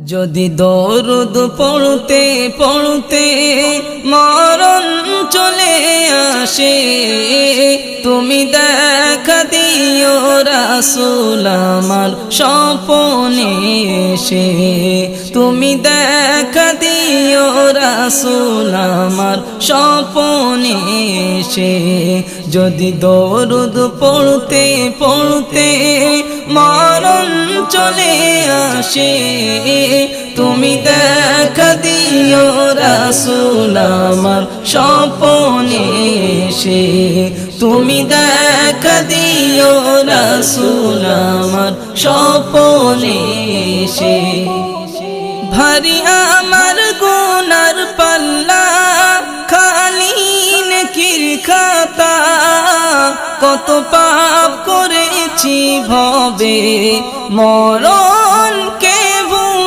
যদি দরুদ পড়তে পড়তে মরণ চলে আসে, তুমি দেখা দিও রাসূল আমার স্বপ্নে এসে। তুমি দেখা দিও রাসূল আমার স্বপ্নে এসে। যদি দরুদ পড়তে পড়তে মরণ চলে আসে, তুমি দেখা দিও রাসূল আমার স্বপ্নে এসে। তুমি দেখা দিও রাসূল আমার স্বপ্নে এসে। ভারী আমার গুনার পাল্লা, খালি নেকির খাতা, কত পাপ করেছি ভবে মরণ